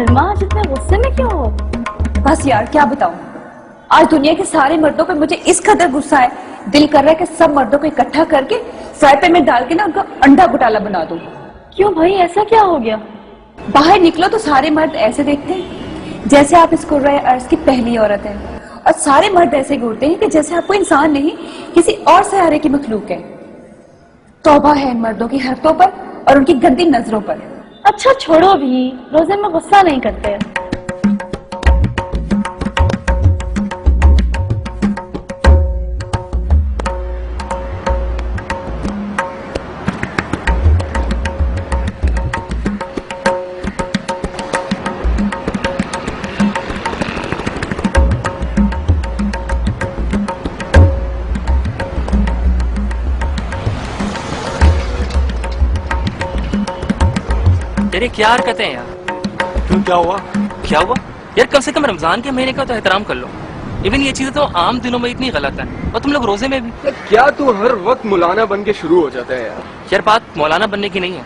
सलमा आज इतने गुस्से में क्यों हो? बस यार क्या बताऊं, आज दुनिया के सारे मर्दों पे मुझे इस कदर गुस्सा है, दिल कर रहा है कि सब मर्दों को इकट्ठा करके फ्राई पैन में डाल के ना उनका अंडा घोटाला बना दूं। क्यों भाई, ऐसा क्या हो गया? बाहर निकलो तो सारे मर्द ऐसे देखते हैं जैसे आप इस कुर्राए अर्ज की पहली औरत हैं, और सारे मर्द ऐसे घूरते हैं कि जैसे आपको इंसान नहीं किसी और सहारे की मखलूक है। तौबा है इन मर्दों की हरकतों पर और उनकी गंदी नजरों पर। अच्छा छोड़ो भी, रोजे में गुस्सा नहीं करते। तेरे क्या हरकतें हैं यार? क्यों, क्या हुआ? क्या हुआ यार? कम से कम रमजान के महीने का तो एहतराम कर लो। इवन ये चीजें तो आम दिनों में इतनी गलत है, और तुम लोग रोजे में भी। क्या तू हर वक्त मौलाना बन के शुरू हो जाता है यार? यार बात मौलाना बनने की नहीं है,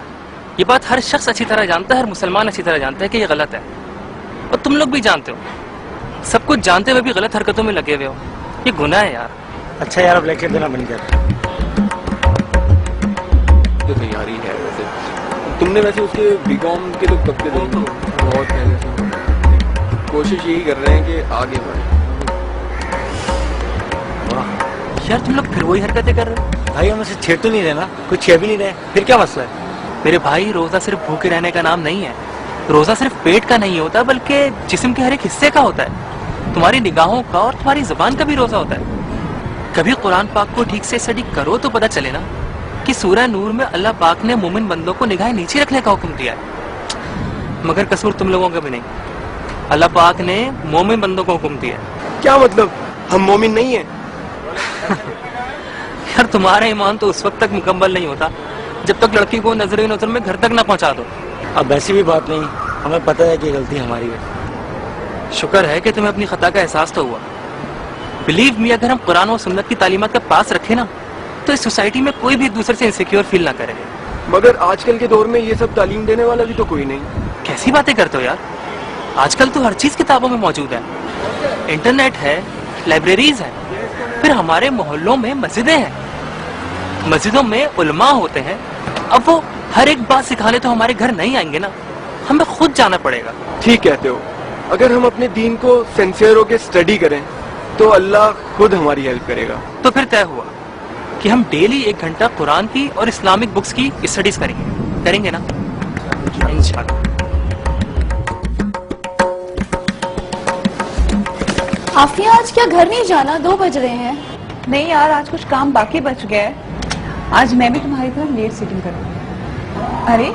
ये बात हर शख्स अच्छी तरह जानता है, हर मुसलमान अच्छी तरह जानता है कि ये गलत है, और तुम लोग भी जानते हो। सब कुछ जानते हुए भी गलत हरकतों में लगे हुए हो, ये गुनाह है यार। अच्छा यार, अब लेक्चर देना बंद कर। तो तैयारी है वैसे। तुमने वैसे उसके बीकॉम के तो कब के बहुत पहले से कोशिश यही कर रहे हैं कि आगे बढ़े। यार तुम लोग फिर वही हरकतें कर रहे हो। भाई हम उसे छेड़ तो नहीं रहे ना, कुछ छेड़ भी नहीं रहे, फिर क्या मसला है? मेरे भाई, रोजा सिर्फ भूखे रहने का नाम नहीं है। रोजा सिर्फ पेट का नहीं होता, बल्कि जिस्म के हर एक हिस्से का होता है। तुम्हारी निगाहों का और तुम्हारी जुबान का भी रोजा होता है। कभी कुरान पाक को ठीक से स्टडी करो तो पता चले ना कि सूरह नूर में अल्लाह पाक ने मोमिन बंदों को निगाहें नीचे रखने का हुक्म दिया है, मगर कसूर तुम लोगों का भी नहीं। अल्लाह पाक ने मोमिन बंदों को हुक्म दिया है। क्या मतलब, हम मोमिन नहीं है? यार तुम्हारा ईमान तो उस वक्त तक मुकम्मल नहीं होता जब तक लड़की को नजर नजर में घर तक ना पहुंचा दो। अब ऐसी भी बात नहीं, हमें पता है कि गलती हमारी है। शुक्र है कि तुम्हें अपनी खता का एहसास तो हुआ। बिलीव मी, अगर हम कुरान और सुन्नत की तालीमात का पास रखे ना, तो इस सोसाइटी में कोई भी एक दूसरे से इनसिक्योर फील ना करे। मगर आजकल के दौर में ये सब तालीम देने वाला भी तो कोई नहीं। कैसी बातें करते हो यार? आजकल तो हर चीज किताबों में मौजूद है। इंटरनेट है, लाइब्रेरीज है, फिर हमारे मोहल्लों में मस्जिदें हैं, मस्जिदों में उलमा होते हैं। अब वो हर एक बात सिखाने तो हमारे घर नहीं आएंगे ना, हमें खुद जाना पड़ेगा। ठीक कहते हो, अगर हम अपने दीन को सिंसियर होकर स्टडी करें तो अल्लाह खुद हमारी हेल्प करेगा। तो फिर तय हुआ कि हम डेली 1 घंटा कुरान की और इस्लामिक बुक्स की स्टडीज करेंगे ना, इंशाल्लाह। आफिया, आज क्या घर नहीं जाना? 2 बज रहे हैं। नहीं यार, आज कुछ काम बाकी बच गया है, आज मैं भी तुम्हारी तरह लेट सीटिंग करूंगी। अरे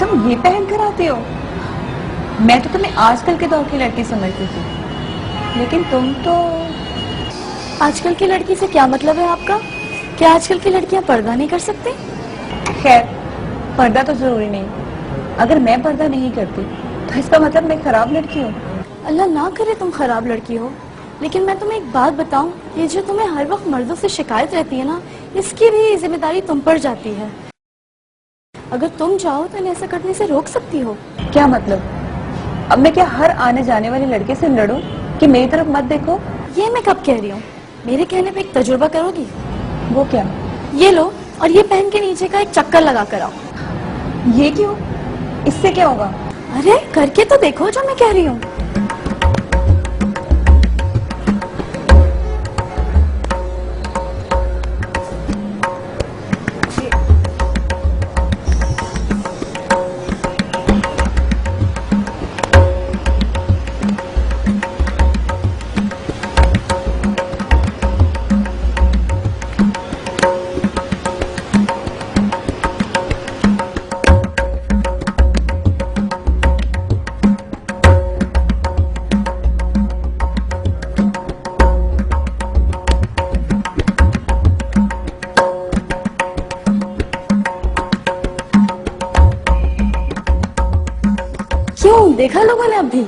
तुम ये पहन कर आते हो? मैं तो तुम्हें आजकल के दौर की लड़की समझती थी, लेकिन तुम तो। आजकल की लड़की से क्या मतलब है आपका? क्या आजकल की लड़कियां पर्दा नहीं कर सकती? खैर, पर्दा तो जरूरी नहीं। अगर मैं पर्दा नहीं करती तो इसका मतलब मैं खराब लड़की हूँ? अल्लाह ना करे तुम खराब लड़की हो, लेकिन मैं तुम्हें एक बात बताऊं, ये जो तुम्हें हर वक्त मर्दों से शिकायत रहती है ना, इसकी भी जिम्मेदारी तुम पर जाती है। अगर तुम चाहो तो इन्हें ऐसा करने से रोक सकती हो। क्या मतलब? अब मैं क्या हर आने जाने वाली लड़के से लड़ूं कि मेरी तरफ मत देखो? ये मैं कब कह रही हूँ? मेरे कहने पे एक तजुर्बा करोगी? वो क्या? ये लो और ये पहन के नीचे का एक चक्कर लगा कर आओ। ये क्यों? इससे क्या होगा? अरे करके तो देखो जो मैं कह रही हूँ। क्यों, देखा लोगों ने? अब भी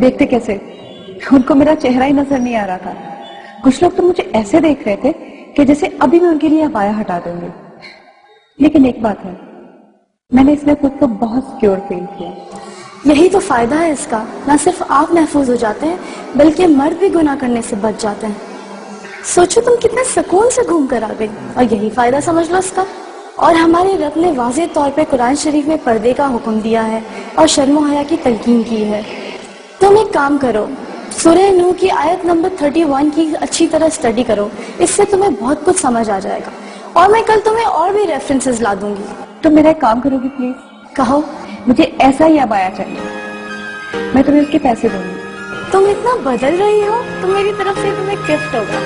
देखते कैसे? उनको मेरा चेहरा ही नजर नहीं आ रहा था। कुछ लोग तो मुझे ऐसे देख रहे थे कि जैसे अभी मैं उनके लिए अबाया हटा दूंगी। लेकिन एक बात है, मैंने इसमें खुद को बहुत सिक्योर फील किया। یہی تو فائدہ ہے اس کا، نہ صرف آپ محفوظ ہو جاتے ہیں بلکہ مرد بھی گناہ کرنے سے بچ جاتے ہیں۔ سوچو تم کتنے سکون سے گھوم کر آ گئی، اور یہی فائدہ سمجھ لو اس کا۔ اور ہمارے رب نے واضح طور پہ قرآن شریف میں پردے کا حکم دیا ہے اور شرم و حیا کی تلقین کی ہے۔ تم ایک کام کرو، سورہ نور کی آیت نمبر 31 کی اچھی طرح اسٹڈی کرو، اس سے تمہیں بہت کچھ سمجھ آ جائے گا، اور میں کل تمہیں اور بھی ریفرنسز لا دوں گی۔ تم میرا ایک کام کرو گی پلیز؟ کہو۔ مجھے ایسا ہی ابایا چاہیے، میں تمہیں اس کے پیسے دوں گی۔ تم اتنا بدل رہی ہو تو میری طرف سے تمہیں گفٹ ہوگا۔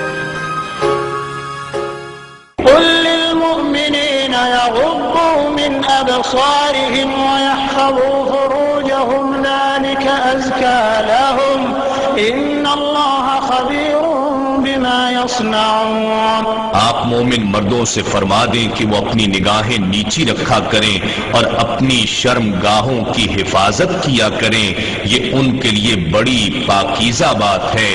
قل للمؤمنين يغضوا من أبصارهم ويحفظوا فروجهم ذلك أزكى لهم إن الله خبير بما يصنعون۔ آپ مومن مردوں سے فرما دیں کہ وہ اپنی نگاہیں نیچی رکھا کریں اور اپنی شرم گاہوں کی حفاظت کیا کریں، یہ ان کے لیے بڑی پاکیزہ بات ہے۔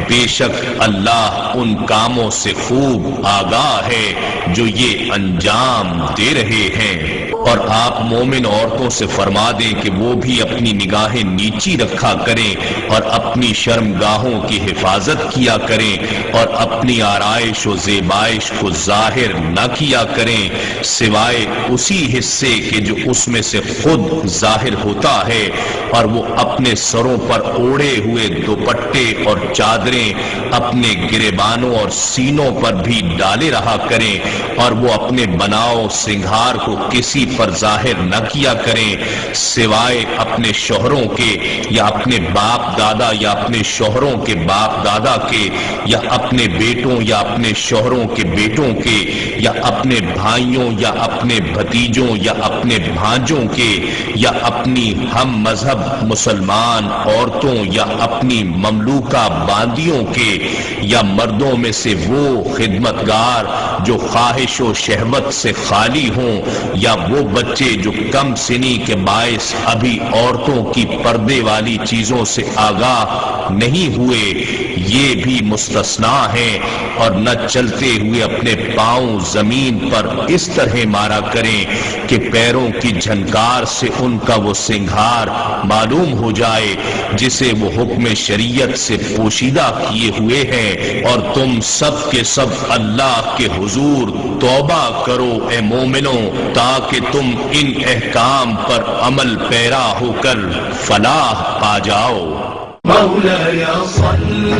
بے شک اللہ ان کاموں سے خوب آگاہ ہے جو یہ انجام دے رہے ہیں۔ اور آپ مومن عورتوں سے فرما دیں کہ وہ بھی اپنی نگاہیں نیچی رکھا کریں اور اپنی شرم گاہوں کی حفاظت کیا کریں اور اپنی آرائش و زیبائش کو ظاہر نہ کیا کریں سوائے اسی حصے کے جو اس میں سے خود ظاہر ہوتا ہے، اور وہ اپنے سروں پر اوڑھے ہوئے دوپٹے اور چادریں اپنے گریبانوں اور سینوں پر بھی ڈالے رہا کریں، اور وہ اپنے بناؤ سنگھار کو کسی پر ظاہر نہ کیا کریں سوائے اپنے شوہروں کے یا اپنے باپ دادا یا اپنے شوہروں کے باپ دادا کے یا اپنے بیٹوں یا اپنے شوہروں کے بیٹوں کے یا اپنے بھائیوں یا اپنے بھتیجوں یا اپنے بھانجوں کے یا اپنی ہم مذہب مسلمان عورتوں یا اپنی مملوکہ باندیوں کے یا مردوں میں سے وہ خدمتگار جو خواہش و شہوت سے خالی ہوں یا وہ بچے جو کم سنی کے باعث ابھی عورتوں کی پردے والی چیزوں سے آگاہ نہیں ہوئے، یہ بھی مستثنا ہیں۔ اور نہ چلتے ہوئے اپنے پاؤں زمین پر اس طرح مارا کریں کہ پیروں کی جھنکار سے ان کا وہ سنگھار معلوم ہو جائے جسے وہ حکم شریعت سے پوشیدہ کیے ہوئے ہیں۔ اور تم سب کے سب اللہ کے حضور توبہ کرو اے مومنوں، تاکہ تم ان احکام پر عمل پیرا ہو کر فلاح پا جاؤ۔ مولاي صل